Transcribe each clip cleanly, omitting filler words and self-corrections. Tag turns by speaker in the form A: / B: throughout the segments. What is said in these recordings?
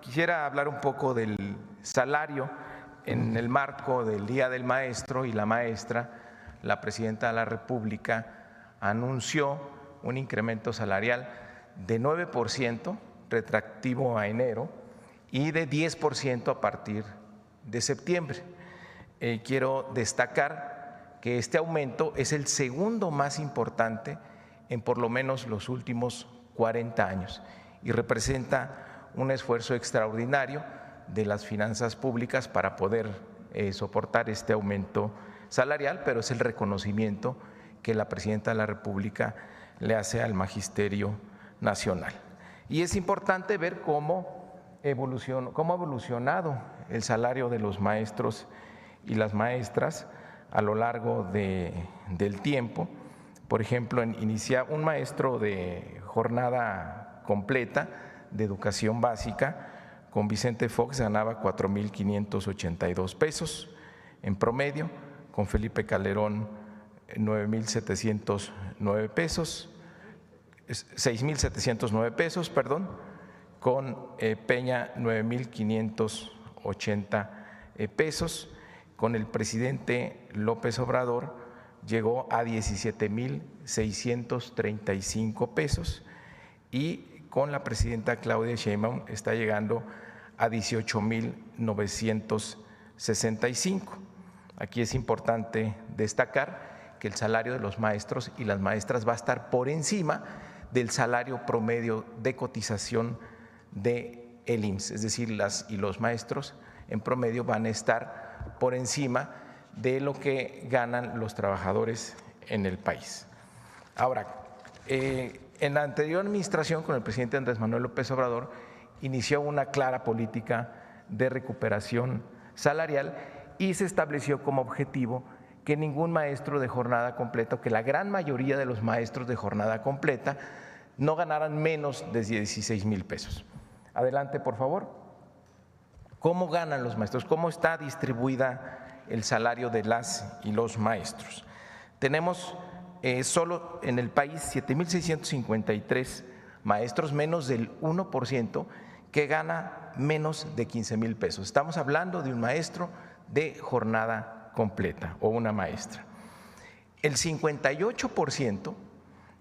A: quisiera hablar un poco del salario en el marco del Día del Maestro y la Maestra. La Presidenta de la República anunció un incremento salarial de 9% retroactivo a enero y de 10% a partir de septiembre. Quiero destacar que este aumento es el segundo más importante en por lo menos los últimos 40 años y representa un esfuerzo extraordinario de las finanzas públicas para poder soportar este aumento salarial, pero es el reconocimiento que la Presidenta de la República le hace al Magisterio Nacional. Y es importante ver cómo ha evolucionado el salario de los maestros y las maestras a lo largo del tiempo. Por ejemplo, un maestro de jornada completa de educación básica con Vicente Fox ganaba 4,582 pesos en promedio, con Felipe Calderón 9,709 pesos, 6,709 pesos, perdón, con Peña 9,580 pesos, con el presidente López Obrador llegó a 17,635 pesos y con la presidenta Claudia Sheinbaum está llegando a 18,965. Aquí es importante destacar que el salario de los maestros y las maestras va a estar por encima del salario promedio de cotización del IMSS, es decir, las y los maestros en promedio van a estar por encima de lo que ganan los trabajadores en el país. Ahora, en la anterior administración, con el presidente Andrés Manuel López Obrador, inició una clara política de recuperación salarial y se estableció como objetivo que ningún maestro de jornada completa, o que la gran mayoría de los maestros de jornada completa no ganaran menos de 16,000 pesos. Adelante, por favor. ¿Cómo ganan los maestros? ¿Cómo está distribuida el salario de las y los maestros? Tenemos solo en el país 7,653 maestros, menos del 1%, que gana menos de 15,000 pesos. Estamos hablando de un maestro de jornada completa o una maestra. El 58%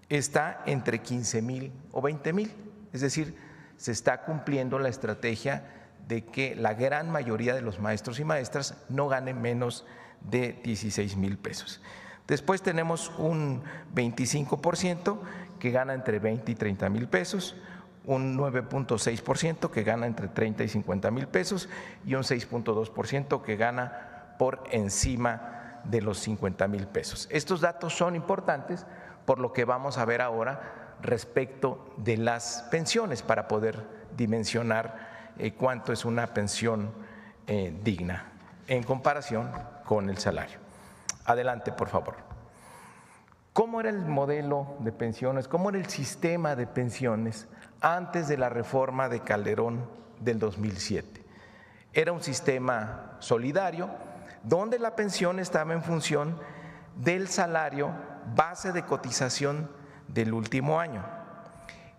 A: está entre 15,000 o 20,000, es decir, se está cumpliendo la estrategia de que la gran mayoría de los maestros y maestras no ganen menos de 16,000 pesos. Después tenemos un 25% que gana entre 20 y 30,000 pesos, un 9,6% que gana entre 30 y 50,000 pesos y un 6,2% que gana por encima de los 50,000 pesos. Estos datos son importantes por lo que vamos a ver ahora respecto de las pensiones para poder dimensionar cuánto es una pensión digna en comparación con el salario. Adelante, por favor. ¿Cómo era el modelo de pensiones? ¿Cómo era el sistema de pensiones antes de la reforma de Calderón del 2007? Era un sistema solidario donde la pensión estaba en función del salario base de cotización del último año.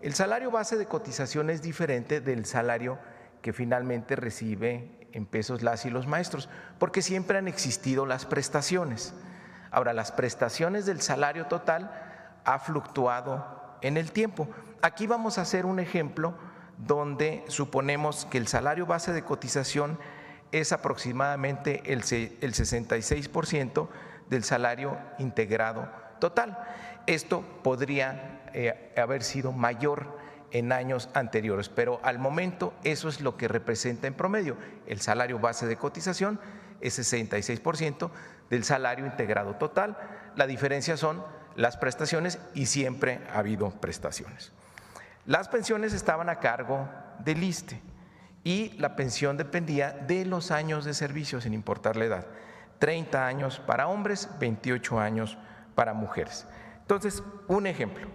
A: El salario base de cotización es diferente del salario que finalmente recibe en pesos las y los maestros, porque siempre han existido las prestaciones. Ahora, las prestaciones del salario total ha fluctuado en el tiempo. Aquí vamos a hacer un ejemplo donde suponemos que el salario base de cotización es aproximadamente el 66% del salario integrado total. Esto podría haber sido mayor en años anteriores, pero al momento eso es lo que representa en promedio. El salario base de cotización es 66% del salario integrado total. La diferencia son las prestaciones y siempre ha habido prestaciones. Las pensiones estaban a cargo del ISSSTE y la pensión dependía de los años de servicio, sin importar la edad. 30 años para hombres, 28 años para mujeres. Entonces, un ejemplo,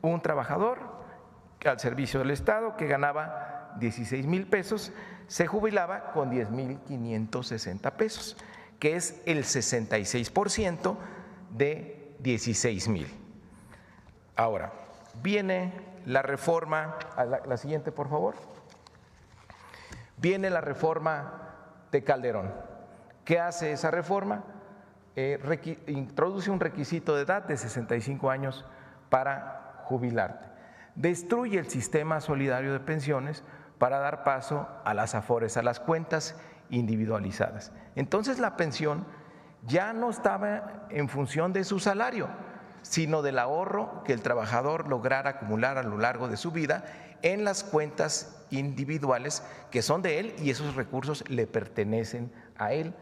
A: un trabajador al servicio del Estado que ganaba 16,000 pesos, se jubilaba con 10,560 pesos, que es el 66% de 16,000. Ahora, viene la reforma, la siguiente por favor. Viene la reforma de Calderón. ¿Qué hace esa reforma? Introduce un requisito de edad de 65 años para jubilarte. Destruye el sistema solidario de pensiones para dar paso a las AFORES, a las cuentas individualizadas. Entonces la pensión ya no estaba en función de su salario, sino del ahorro que el trabajador lograra acumular a lo largo de su vida en las cuentas individuales que son de él y esos recursos le pertenecen a él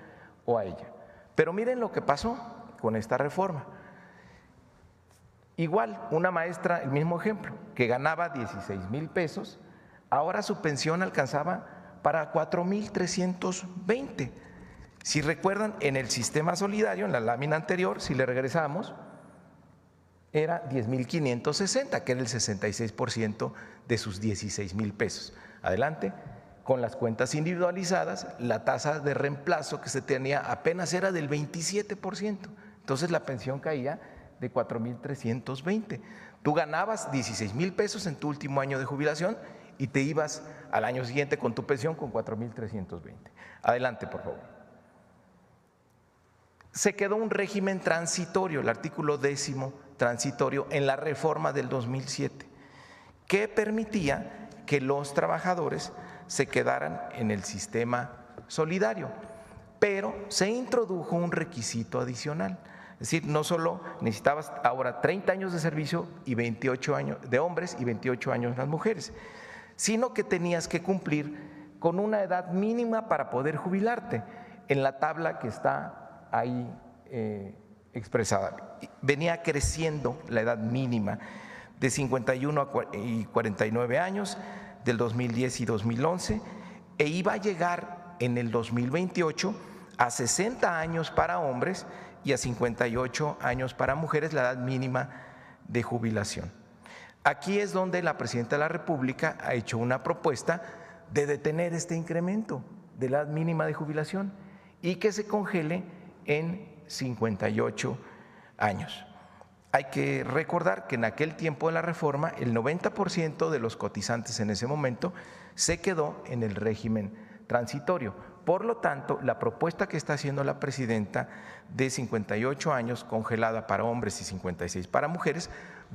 A: o a ella. Pero miren lo que pasó con esta reforma. Igual, una maestra, el mismo ejemplo, que ganaba 16,000 pesos, ahora su pensión alcanzaba para 4,320. Si recuerdan, en el sistema solidario, en la lámina anterior, si le regresamos, era 10,560, que era el 66% de sus 16,000 pesos. Adelante, con las cuentas individualizadas, la tasa de reemplazo que se tenía apenas era del 27%. Entonces la pensión caía de 4,320. Tú ganabas 16,000 pesos en tu último año de jubilación y te ibas al año siguiente con tu pensión con 4,320. Adelante, por favor. Se quedó un régimen transitorio, el artículo 10º transitorio en la reforma del 2007, que permitía que los trabajadores se quedaran en el sistema solidario, pero se introdujo un requisito adicional. Es decir, no solo necesitabas ahora 30 años de servicio y 28 años de hombres y 28 años las mujeres, sino que tenías que cumplir con una edad mínima para poder jubilarte. En la tabla que está ahí expresada, venía creciendo la edad mínima de 51 y 49 años del 2010 y 2011 e iba a llegar en el 2028 a 60 años para hombres y a 58 años para mujeres la edad mínima de jubilación. Aquí es donde la Presidenta de la República ha hecho una propuesta de detener este incremento de la edad mínima de jubilación y que se congele en 58 años. Hay que recordar que en aquel tiempo de la reforma el 90% de los cotizantes en ese momento se quedó en el régimen transitorio. Por lo tanto, la propuesta que está haciendo la presidenta de 58 años congelada para hombres y 56 para mujeres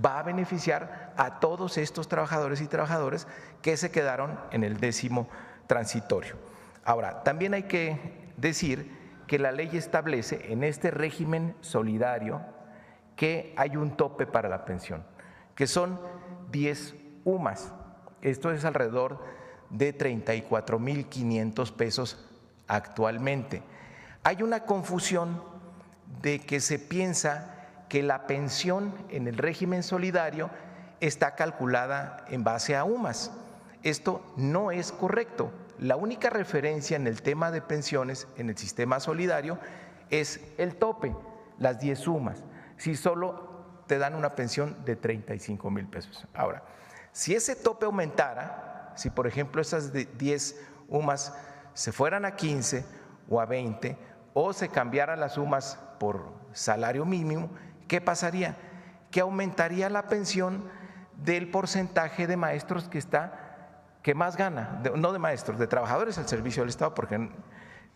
A: va a beneficiar a todos estos trabajadores y trabajadoras que se quedaron en el 10º transitorio. Ahora, también hay que decir que la ley establece en este régimen solidario que hay un tope para la pensión, que son 10 UMAS. Esto es alrededor de 34,500 pesos actualmente. Hay una confusión de que se piensa que la pensión en el régimen solidario está calculada en base a UMAS. Esto no es correcto. La única referencia en el tema de pensiones en el sistema solidario es el tope, las 10 UMAS. Si solo te dan una pensión de 35,000 pesos. Ahora, si ese tope aumentara, si por ejemplo esas 10 UMAS se fueran a 15 o a 20 o se cambiaran las UMAS por salario mínimo, ¿qué pasaría? Que aumentaría la pensión del porcentaje de maestros que más gana, no de maestros, de trabajadores al servicio del Estado, porque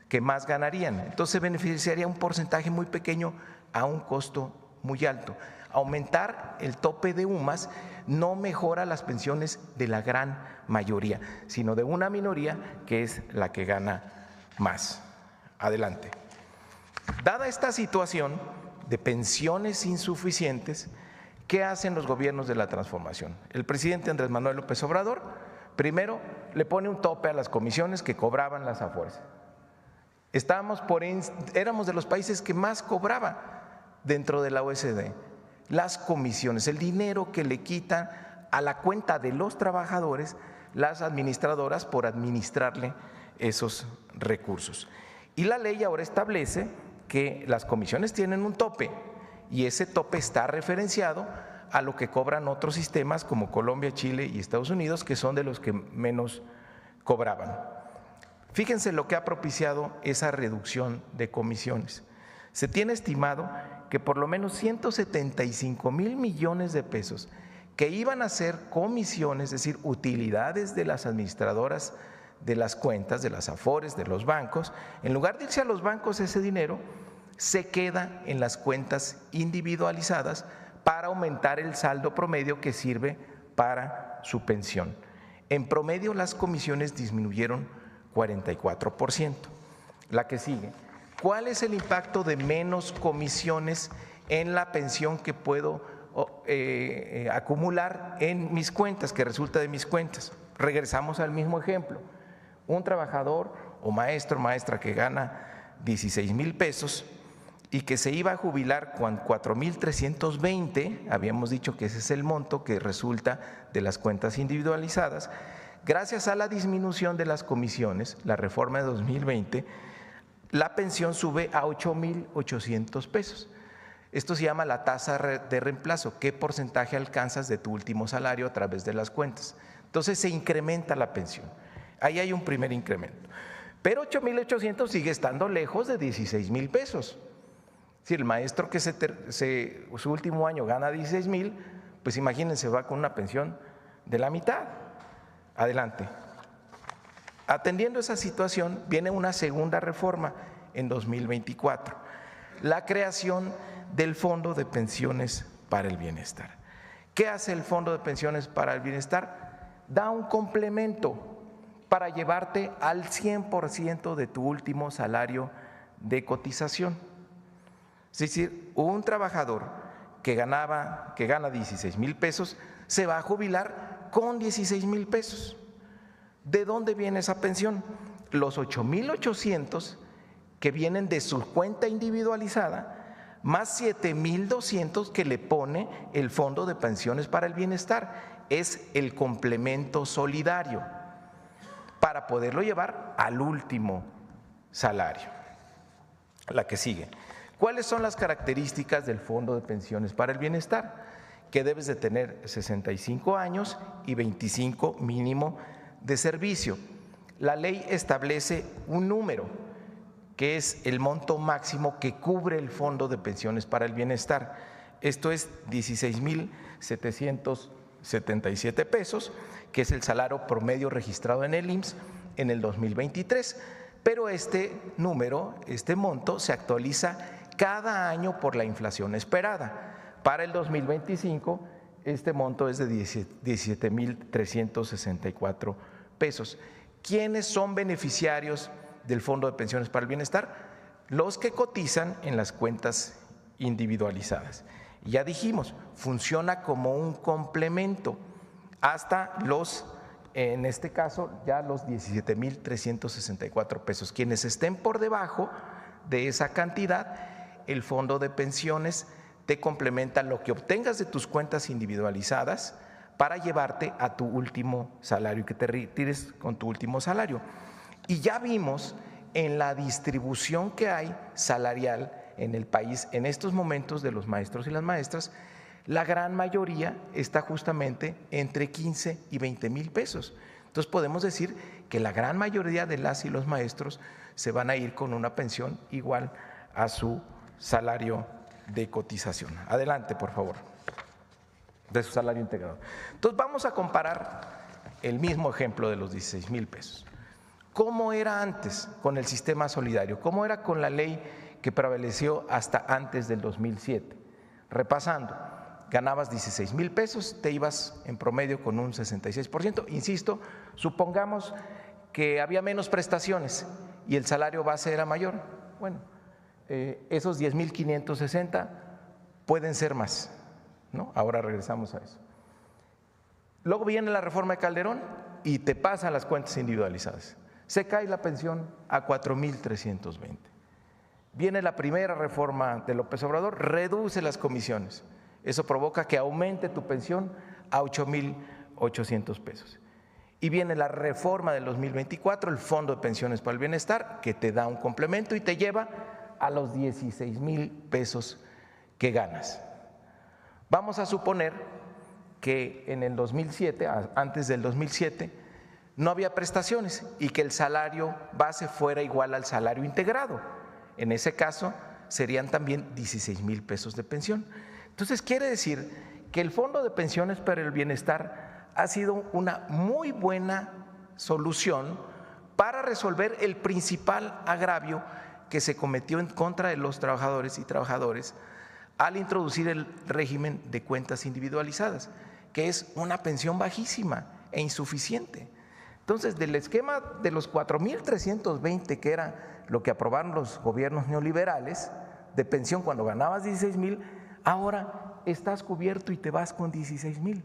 A: que más ganarían. Entonces beneficiaría un porcentaje muy pequeño a un costo muy alto. Aumentar el tope de UMAS no mejora las pensiones de la gran mayoría, sino de una minoría que es la que gana más. Adelante. Dada esta situación de pensiones insuficientes, ¿qué hacen los gobiernos de la transformación? El presidente Andrés Manuel López Obrador primero le pone un tope a las comisiones que cobraban las AFORES. Éramos de los países que más cobraba dentro de la OECD. Las comisiones, el dinero que le quitan a la cuenta de los trabajadores las administradoras por administrarle esos recursos. Y la ley ahora establece que las comisiones tienen un tope y ese tope está referenciado a lo que cobran otros sistemas como Colombia, Chile y Estados Unidos, que son de los que menos cobraban. Fíjense lo que ha propiciado esa reducción de comisiones. Se tiene estimado que por lo menos 175,000 millones de pesos que iban a ser comisiones, es decir, utilidades de las administradoras de las cuentas, de las afores, de los bancos, en lugar de irse a los bancos, ese dinero se queda en las cuentas individualizadas para aumentar el saldo promedio que sirve para su pensión. En promedio, las comisiones disminuyeron 44%. La que sigue. ¿Cuál es el impacto de menos comisiones en la pensión que puedo acumular en mis cuentas, que resulta de mis cuentas? Regresamos al mismo ejemplo. Un trabajador o maestro o maestra que gana 16,000 pesos y que se iba a jubilar con 4,320, habíamos dicho que ese es el monto que resulta de las cuentas individualizadas, gracias a la disminución de las comisiones, la reforma de 2020, la pensión sube a 8,800 pesos. Esto se llama la tasa de reemplazo, qué porcentaje alcanzas de tu último salario a través de las cuentas. Entonces se incrementa la pensión, ahí hay un primer incremento. Pero 8,800 sigue estando lejos de 16,000 pesos. Si el maestro que su último año gana 16,000, pues imagínense, va con una pensión de la mitad. Adelante. Atendiendo esa situación, viene una segunda reforma en 2024, la creación del Fondo de Pensiones para el Bienestar. ¿Qué hace el Fondo de Pensiones para el Bienestar? Da un complemento para llevarte al 100% de tu último salario de cotización. Es decir, un trabajador que gana 16,000 pesos se va a jubilar con 16,000 pesos. ¿De dónde viene esa pensión? Los 8,800 que vienen de su cuenta individualizada, más 7,200 que le pone el Fondo de Pensiones para el Bienestar. Es el complemento solidario para poderlo llevar al último salario. La que sigue. ¿Cuáles son las características del Fondo de Pensiones para el Bienestar? Que debes de tener 65 años y 25 mínimo de servicio. La ley establece un número, que es el monto máximo que cubre el Fondo de Pensiones para el Bienestar. Esto es 16,777 pesos, que es el salario promedio registrado en el IMSS en el 2023. Pero este número, este monto, se actualiza cada año por la inflación esperada. Para el 2025, este monto es de 17,364 pesos. ¿Quiénes son beneficiarios del Fondo de Pensiones para el Bienestar? Los que cotizan en las cuentas individualizadas. Y ya dijimos, funciona como un complemento hasta en este caso, ya los 17,364 pesos. Quienes estén por debajo de esa cantidad, el Fondo de Pensiones te complementa lo que obtengas de tus cuentas individualizadas para llevarte a tu último salario, que te retires con tu último salario. Y ya vimos en la distribución que hay salarial en el país en estos momentos de los maestros y las maestras, la gran mayoría está justamente entre 15 y 20,000 pesos. Entonces podemos decir que la gran mayoría de las y los maestros se van a ir con una pensión igual a su salario de cotización. Adelante, por favor, de su salario integrado. Entonces vamos a comparar el mismo ejemplo de los 16,000 pesos. ¿Cómo era antes con el sistema solidario? ¿Cómo era con la ley que prevaleció hasta antes del 2007? Repasando, ganabas 16,000 pesos, te ibas en promedio con un 66%. Insisto, supongamos que había menos prestaciones y el salario base era mayor. Bueno, esos 10,560 pueden ser más, ¿no? Ahora regresamos a eso. Luego viene la reforma de Calderón y te pasan las cuentas individualizadas. Se cae la pensión a 4,320. Viene la primera reforma de López Obrador, reduce las comisiones. Eso provoca que aumente tu pensión a 8,800 pesos. Y viene la reforma del 2024, el Fondo de Pensiones para el Bienestar, que te da un complemento y te lleva a los 16,000 pesos que ganas. Vamos a suponer que en el 2007, antes del 2007, no había prestaciones y que el salario base fuera igual al salario integrado. En ese caso serían también 16,000 pesos de pensión. Entonces quiere decir que el Fondo de Pensiones para el Bienestar ha sido una muy buena solución para resolver el principal agravio que se cometió en contra de los trabajadores y trabajadoras al introducir el régimen de cuentas individualizadas, que es una pensión bajísima e insuficiente. Entonces, del esquema de los 4,320, que era lo que aprobaron los gobiernos neoliberales de pensión cuando ganabas 16,000, ahora estás cubierto y te vas con 16,000.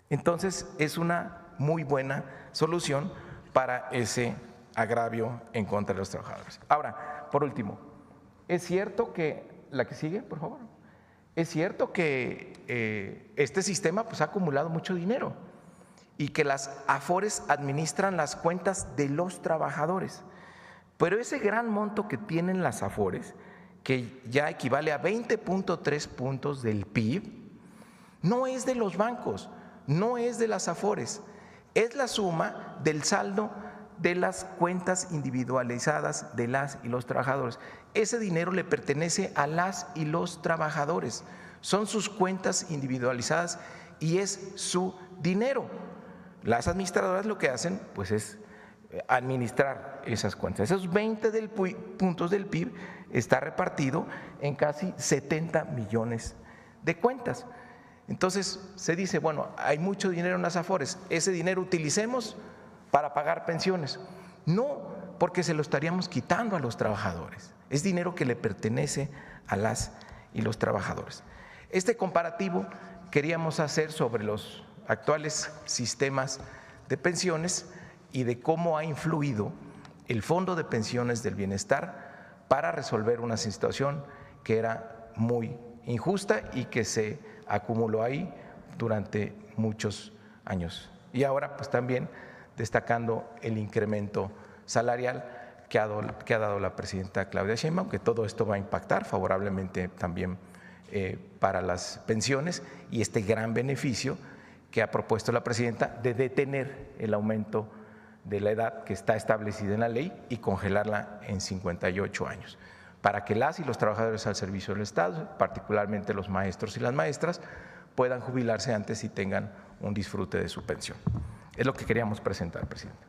A: Entonces, es una muy buena solución para ese agravio en contra de los trabajadores. Ahora, por último, es cierto que, la que sigue, por favor, es cierto que este sistema pues, ha acumulado mucho dinero y que las AFORES administran las cuentas de los trabajadores, pero ese gran monto que tienen las AFORES, que ya equivale a 20.3 puntos del PIB, no es de los bancos, no es de las AFORES, es la suma del saldo de las cuentas individualizadas de las y los trabajadores. Ese dinero le pertenece a las y los trabajadores, son sus cuentas individualizadas y es su dinero. Las administradoras lo que hacen pues es administrar esas cuentas. Esos 20 puntos del PIB está repartido en casi 70 millones de cuentas. Entonces se dice, bueno, hay mucho dinero en las AFORES, ese dinero utilicemos para pagar pensiones. No, porque se lo estaríamos quitando a los trabajadores. Es dinero que le pertenece a las y los trabajadores. Este comparativo queríamos hacer sobre los actuales sistemas de pensiones y de cómo ha influido el Fondo de Pensiones del Bienestar para resolver una situación que era muy injusta y que se acumuló ahí durante muchos años. Y ahora pues también destacando el incremento salarial que ha dado la presidenta Claudia Sheinbaum, que todo esto va a impactar favorablemente también para las pensiones y este gran beneficio que ha propuesto la presidenta de detener el aumento de la edad que está establecida en la ley y congelarla en 58 años, para que las y los trabajadores al servicio del Estado, particularmente los maestros y las maestras, puedan jubilarse antes y tengan un disfrute de su pensión. Es lo que queríamos presentar, presidente.